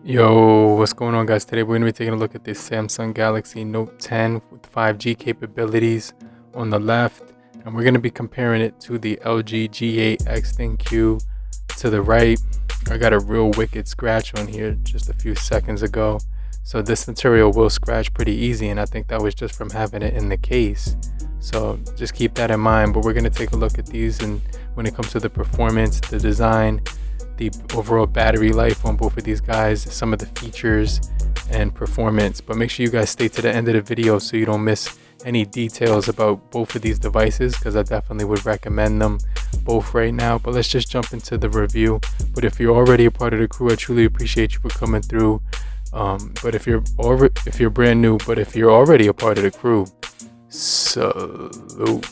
Yo, what's going on, guys? Today we're going to be taking a look at this Samsung Galaxy Note 10 with 5G capabilities on the left, and we're going to be comparing it to the LG G8X ThinQ to the right. I got a real wicked scratch on here just a few seconds ago, so this material will scratch pretty easy, and I think that was just from having it in the case. So just keep that in mind, but we're going to take a look at these, and when it comes to the performance, the design, the overall battery life on both of these guys, some of the features and performance. But make sure you guys stay to the end of the video so you don't miss any details about both of these devices, because I definitely would recommend them both right now. But let's just jump into the review. But if you're already a part of the crew, I truly appreciate you for coming through. But if you're brand new, but if you're already a part of the crew, salute.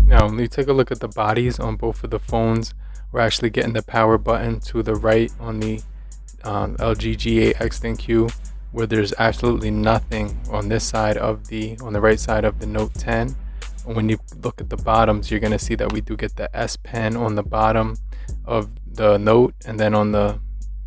Now, when you take a look at the bodies on both of the phones, we're actually getting the power button to the right on the LG G8X ThinQ, where there's absolutely nothing on this side of on the right side of the Note 10. And when you look at the bottoms, you're going to see that we do get the S Pen on the bottom of the Note, and then on the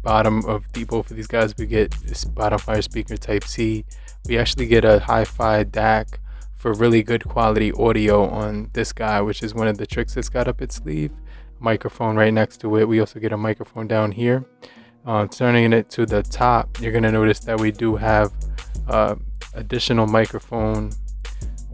bottom of both of these guys, we get this bottom fire speaker Type C. We actually get a hi-fi DAC for really good quality audio on this guy, which is one of the tricks it's got up its sleeve. Microphone right next to it. We also get a microphone down here. Turning it to the top, you're going to notice that we do have additional microphone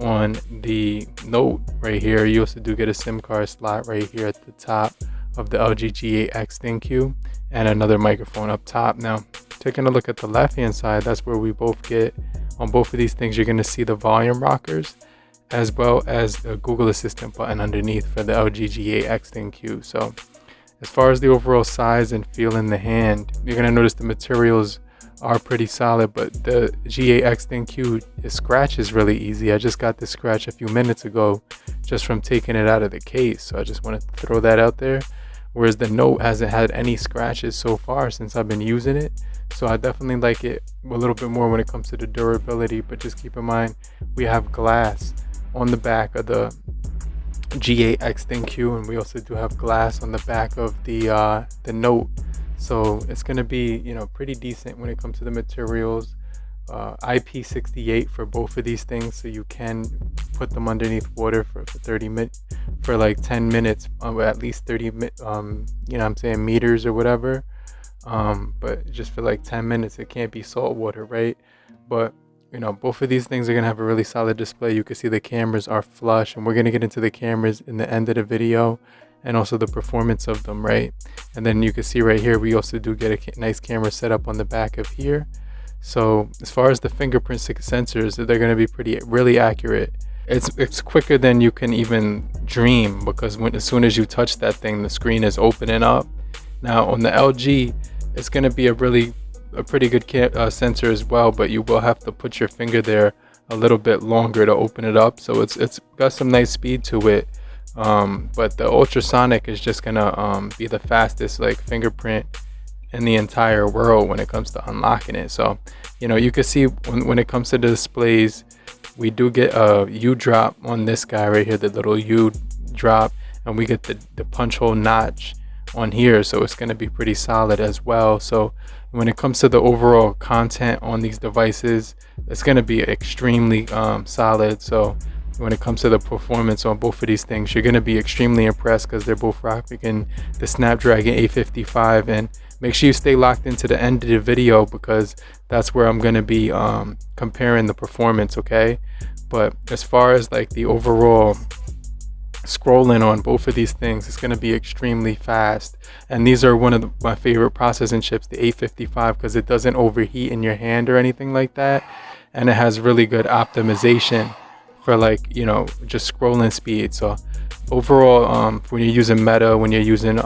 on the Note right here. You also do get a SIM card slot right here at the top of the LG G8X ThinQ, and another microphone up top. Now, taking a look at the left hand side, that's where we both get, on both of these things, you're going to see the volume rockers as well as the Google Assistant button underneath for the LG G8X ThinQ. So as far as the overall size and feel in the hand, you're going to notice the materials are pretty solid, but the G8X ThinQ, the scratch is really easy. I just got this scratch a few minutes ago just from taking it out of the case, so I just want to throw that out there. Whereas the Note hasn't had any scratches so far since I've been using it. So I definitely like it a little bit more when it comes to the durability, but just keep in mind we have glass on the back of the G8X ThinQ, and we also do have glass on the back of the Note. So it's going to be, pretty decent when it comes to the materials. IP68 for both of these things, so you can put them underneath water for 30 minutes, for like 10 minutes, at least 30 meters or whatever. But just for like 10 minutes, it can't be salt water, right? But both of these things are gonna have a really solid display. You can see the cameras are flush, and we're gonna get into the cameras in the end of the video, and also the performance of them, right? And then you can see right here, we also do get a nice camera set up on the back of here. So as far as the fingerprint sensors, they're going to be really accurate. It's quicker than you can even dream, because as soon as you touch that thing, the screen is opening up. Now on the LG, it's going to be a pretty good sensor as well, but you will have to put your finger there a little bit longer to open it up. So it's got some nice speed to it. But the ultrasonic is just gonna be the fastest fingerprint in the entire world when it comes to unlocking it. So you can see when it comes to the displays, we do get a U drop on this guy right here, the little U drop, and we get the punch hole notch on here, so it's going to be pretty solid as well. So when it comes to the overall content on these devices, it's going to be extremely solid. So when it comes to the performance on both of these things, you're going to be extremely impressed, because they're both rocking the Snapdragon 855. And make sure you stay locked into the end of the video, because that's where I'm going to be comparing the performance, okay? But as far as the overall scrolling on both of these things, it's going to be extremely fast. And these are one of my favorite processing chips, the 855, because it doesn't overheat in your hand or anything like that, and it has really good optimization for just scrolling speed. So overall, when you're using Meta, when you're using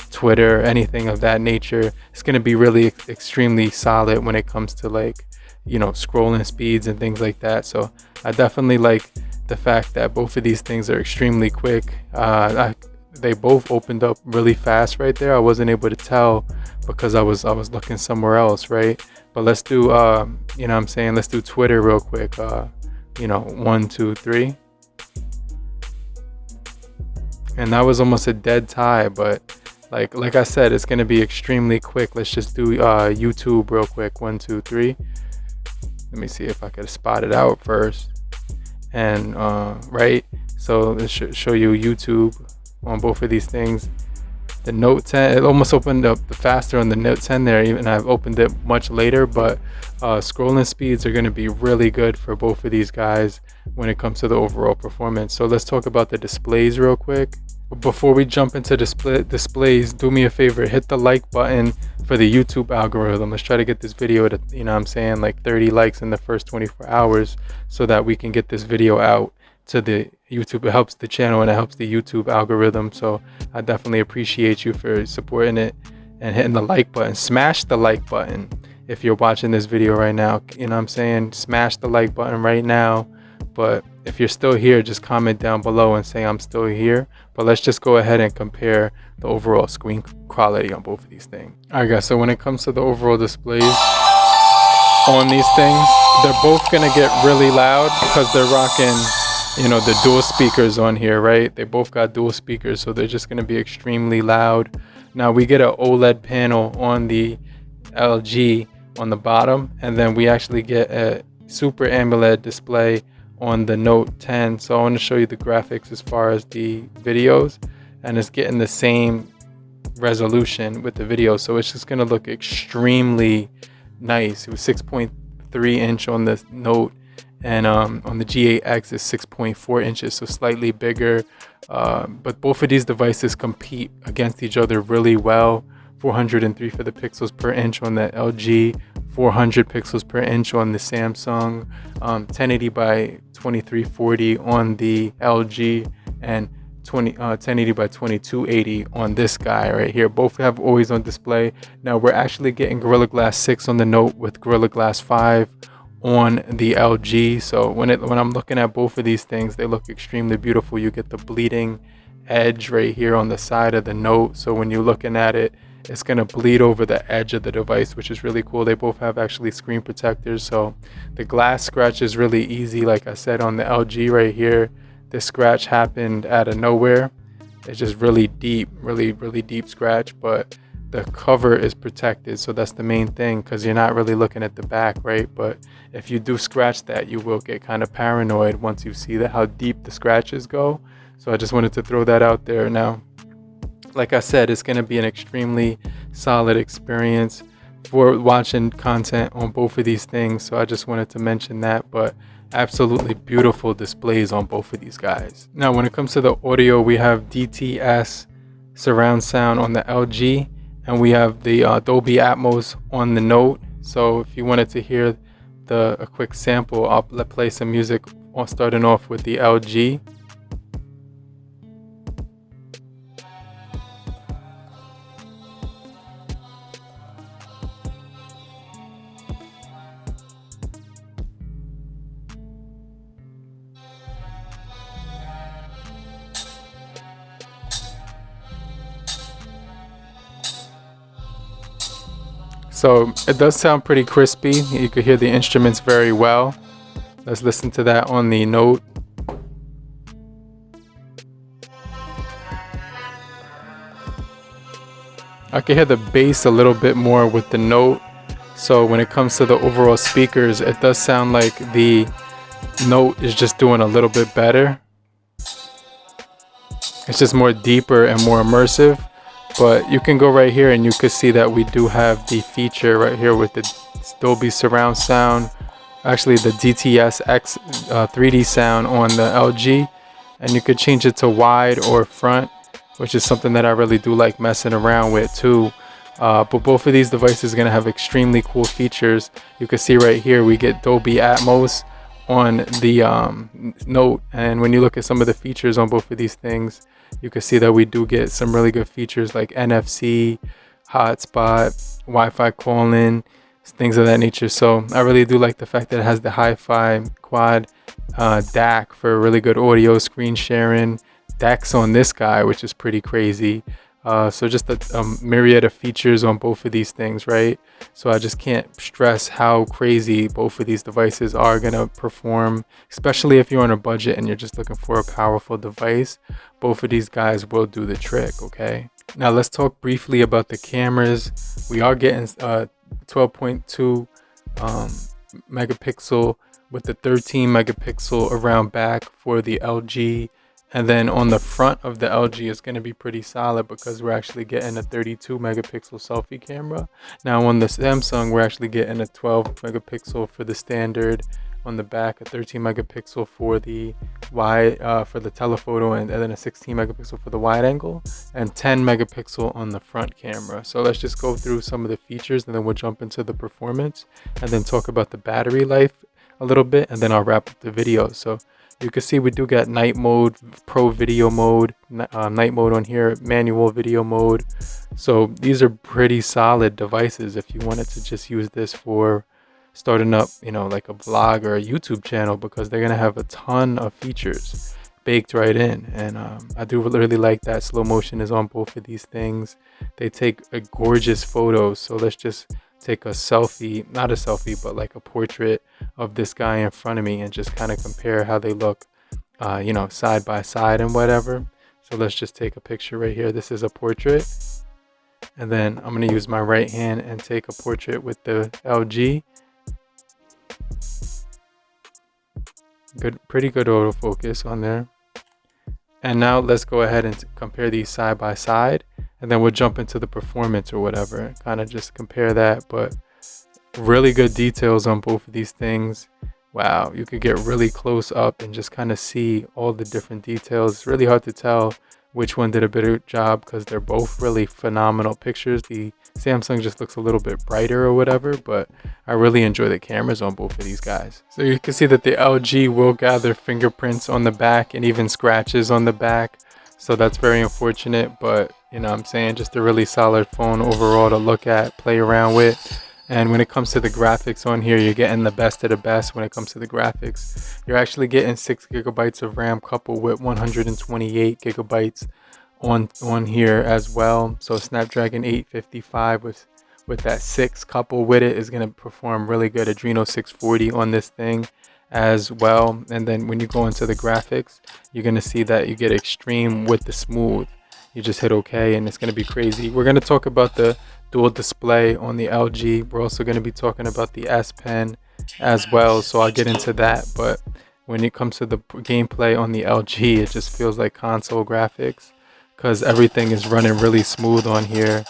Twitter, anything of that nature, it's going to be really extremely solid when it comes to scrolling speeds and things like that. So I definitely like the fact that both of these things are extremely quick. They both opened up really fast right there. I wasn't able to tell because I was looking somewhere else, right? But let's do let's do Twitter real quick. 1, 2, 3. And that was almost a dead tie, but like I said, it's gonna be extremely quick. Let's just do YouTube real quick. 1, 2, 3. Let me see if I could spot it out first. And right, so let's show you YouTube on both of these things. The Note 10, it almost opened up faster on the Note 10 there, even I've opened it much later, but scrolling speeds are going to be really good for both of these guys when it comes to the overall performance. So let's talk about the displays real quick. Before we jump into displays, do me a favor, hit the like button for the YouTube algorithm. Let's try to get this video to, you know what I'm saying, like 30 likes in the first 24 hours so that we can get this video out to the YouTube. It helps the channel and it helps the YouTube algorithm. So I definitely appreciate you for supporting it and hitting the like button. Smash the like button if you're watching this video right now. You know what I'm saying? Smash the like button right now. But if you're still here, just comment down below and say I'm still here. But let's just go ahead and compare the overall screen quality on both of these things. All right guys, so when it comes to the overall displays on these things, they're both gonna get really loud because they're rocking, you know, the dual speakers on here, right? They both got dual speakers, so they're just going to be extremely loud. Now we get an OLED panel on the LG on the bottom, and then we actually get a Super AMOLED display on the Note 10. So I want to show you the graphics as far as the videos, and it's getting the same resolution with the video, so it's just going to look extremely nice. It was 6.3 inch on the Note, and on the G8X is 6.4 inches, so slightly bigger. But both of these devices compete against each other really well. 403 for the pixels per inch on the LG, 400 pixels per inch on the Samsung, 1080 by 2340 on the LG, and 1080 by 2280 on this guy right here. Both have always on display. Now we're actually getting Gorilla Glass 6 on the Note with Gorilla Glass 5 on the LG. So when I'm looking at both of these things, they look extremely beautiful. You get the bleeding edge right here on the side of the Note, so when you're looking at it, it's going to bleed over the edge of the device, which is really cool. They both have actually screen protectors, so the glass scratch is really easy. Like I said, on the LG right here, this scratch happened out of nowhere. It's just really deep, really deep scratch, but the cover is protected, so that's the main thing, because you're not really looking at the back, right? But if you do scratch that, you will get kind of paranoid once you see how deep the scratches go. So I just wanted to throw that out there. Now, like I said, it's going to be an extremely solid experience for watching content on both of these things, so I just wanted to mention that. But absolutely beautiful displays on both of these guys. Now when it comes to the audio, we have DTS surround sound on the LG, and we have the Dolby Atmos on the Note. So if you wanted to hear a quick sample, I'll play some music starting off with the LG. So it does sound pretty crispy. You could hear the instruments very well. Let's listen to that on the Note. I can hear the bass a little bit more with the Note. So when it comes to the overall speakers, it does sound like the Note is just doing a little bit better. It's just more deeper and more immersive. But you can go right here and you could see that we do have the feature right here with the Dolby surround sound, actually the DTS-X 3D sound on the LG, and you could change it to wide or front, which is something that I really do like messing around with too. But both of these devices are going to have extremely cool features. You can see right here we get Dolby Atmos on the Note, and when you look at some of the features on both of these things, you can see that we do get some really good features like NFC, hotspot, Wi-Fi calling, things of that nature. So I really do like the fact that it has the hi-fi quad DAC for really good audio, screen sharing, DACs on this guy, which is pretty crazy. So just a myriad of features on both of these things, right? So I just can't stress how crazy both of these devices are gonna perform, especially if you're on a budget and you're just looking for a powerful device. Both of these guys will do the trick, okay? Now let's talk briefly about the cameras. We are getting 12.2 megapixel with the 13 megapixel around back for the LG. And then on the front of the LG is going to be pretty solid because we're actually getting a 32 megapixel selfie camera. Now on the Samsung, we're actually getting a 12 megapixel for the standard on the back, a 13 megapixel for the wide, for the telephoto, and then a 16 megapixel for the wide angle, and 10 megapixel on the front camera. So let's just go through some of the features and then we'll jump into the performance and then talk about the battery life a little bit, and then I'll wrap up the video. So you can see we do get night mode, pro video mode, night mode on here, manual video mode. So these are pretty solid devices if you wanted to just use this for starting up, you know, like a vlog or a YouTube channel, because they're gonna have a ton of features baked right in. And I do really like that slow motion is on both of these things. They take a gorgeous photos. So let's just take a selfie, not a selfie, but like a portrait of this guy in front of me and just kind of compare how they look, you know, side by side and whatever. So let's just take a picture right here. This is a portrait. And then I'm going to use my right hand and take a portrait with the LG. Good, pretty good autofocus on there. And now let's go ahead and compare these side by side, and then we'll jump into the performance or whatever, kind of just compare that. But really good details on both of these things. Wow, you could get really close up and just kind of see all the different details. It's really hard to tell which one did a better job because they're both really phenomenal pictures. The Samsung just looks a little bit brighter or whatever, but I really enjoy the cameras on both of these guys. So you can see that the LG will gather fingerprints on the back and even scratches on the back. So that's very unfortunate, but you know what I'm saying, just a really solid phone overall to look at, play around with. And when it comes to the graphics on here, you're getting the best of the best when it comes to the graphics. You're actually getting 6 gigabytes of RAM coupled with 128 gigabytes on here as well. So Snapdragon 855 with that 6 coupled with it is going to perform really good. Adreno 640 on this thing as well. And then when you go into the graphics, you're going to see that you get extreme with the smooth. You just hit OK and it's going to be crazy. We're going to talk about the dual display on the LG. We're also going to be talking about the S Pen as well, so I'll get into that. But when it comes to the gameplay on the LG, it just feels like console graphics because everything is running really smooth on here.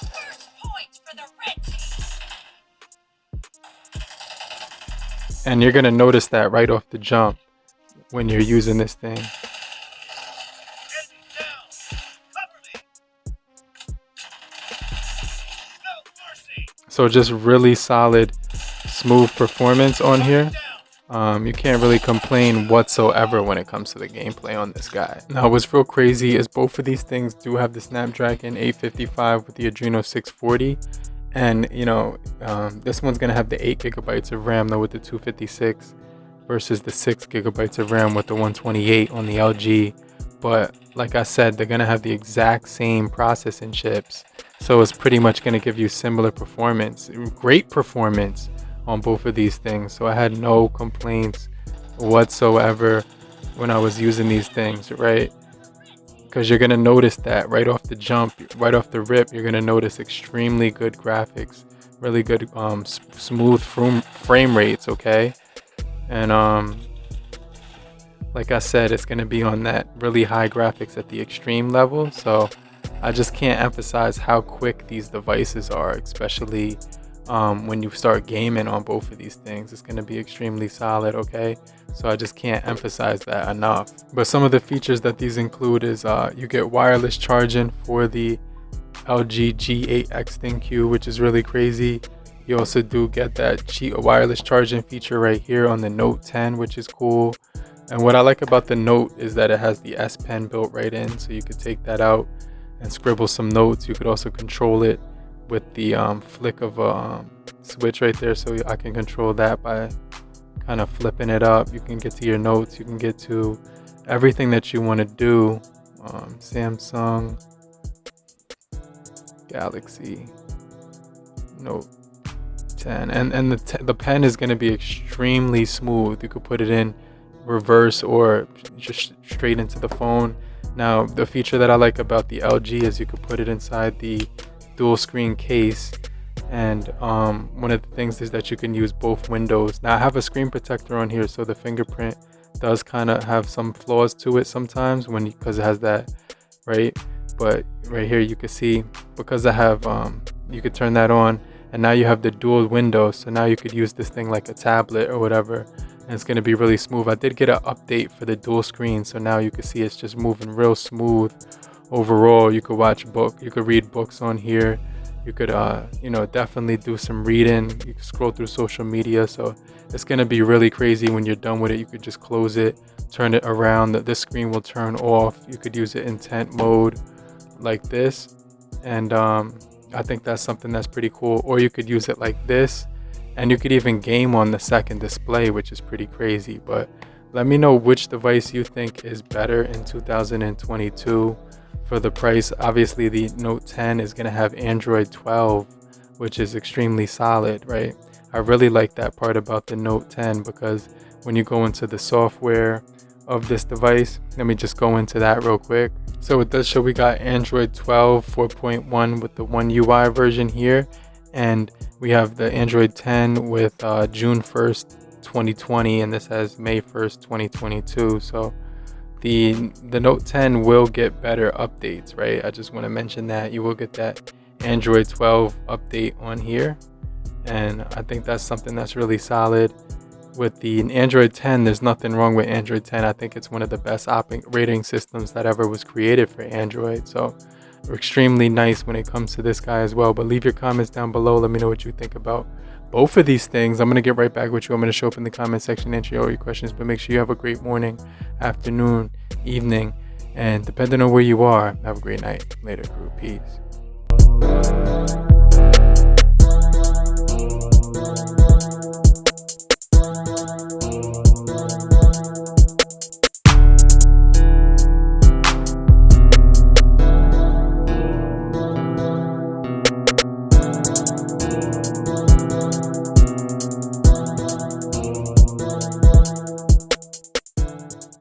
And you're going to notice that right off the jump when you're using this thing. So just really solid, smooth performance on here. You can't really complain whatsoever when it comes to the gameplay on this guy. Now what's real crazy is both of these things do have the Snapdragon 855 with the Adreno 640. And you know, this one's gonna have the 8 gigabytes of RAM though with the 256 versus the 6 gigabytes of RAM with the 128 on the LG. But like I said, they're gonna have the exact same processing chips. So it's pretty much going to give you similar performance, great performance on both of these things. So I had no complaints whatsoever when I was using these things, right? Because you're going to notice that right off the jump, right off the rip, you're going to notice extremely good graphics, really good smooth frame rates, okay? And like I said, it's going to be on that really high graphics at the extreme level. So I just can't emphasize how quick these devices are, especially when you start gaming on both of these things. It's going to be extremely solid, okay? So I just can't emphasize that enough. But some of the features that these include is you get wireless charging for the LG G8X ThinQ, which is really crazy. You also do get that wireless charging feature right here on the Note 10, which is cool. And what I like about the Note is that it has the S Pen built right in, so you could take that out and scribble some notes. You could also control it with the flick of a switch right there, so I can control that by kind of flipping it up. You can get to your notes, you can get to everything that you want to do. Samsung, Galaxy Note 10, and the pen is going to be extremely smooth. You could put it in reverse or just straight into the phone. Now, the feature that I like about the LG is you could put it inside the dual screen case, and one of the things is that you can use both windows. Now, I have a screen protector on here, so the fingerprint does kind of have some flaws to it sometimes because it has that, right? But right here you can see, because I have you could turn that on, and now you have the dual window, so now you could use this thing like a tablet or whatever, and it's going to be really smooth. I did get an update for the dual screen, so now you can see it's just moving real smooth overall. You could you could read books on here. You could definitely do some reading. You can scroll through social media, so it's going to be really crazy. When you're done with it, you could just close it, turn it around, this screen will turn off. You could use it in tent mode like this, and I think that's something that's pretty cool. Or you could use it like this, and you could even game on the second display, which is pretty crazy. But let me know which device you think is better in 2022 for the price. Obviously the Note 10 is going to have Android 12, which is extremely solid, right? I really like that part about the Note 10, because when you go into the software of this device, let me just go into that real quick. So it does show we got Android 12 4.1 with the One UI version here, and we have the Android 10 with June 1st 2020, and this has May 1st 2022. So the Note 10 will get better updates, right? I just want to mention that you will get that Android 12 update on here, and I think that's something that's really solid. With the Android 10, there's nothing wrong with Android 10. I think it's one of the best operating systems that ever was created for Android. So extremely nice when it comes to this guy as well. But leave your comments down below. Let me know what you think about both of these things. I'm going to get right back with you. I'm going to show up in the comment section, answer all your questions. But make sure you have a great morning, afternoon, evening, and depending on where you are, have a great night. Later, crew. Peace.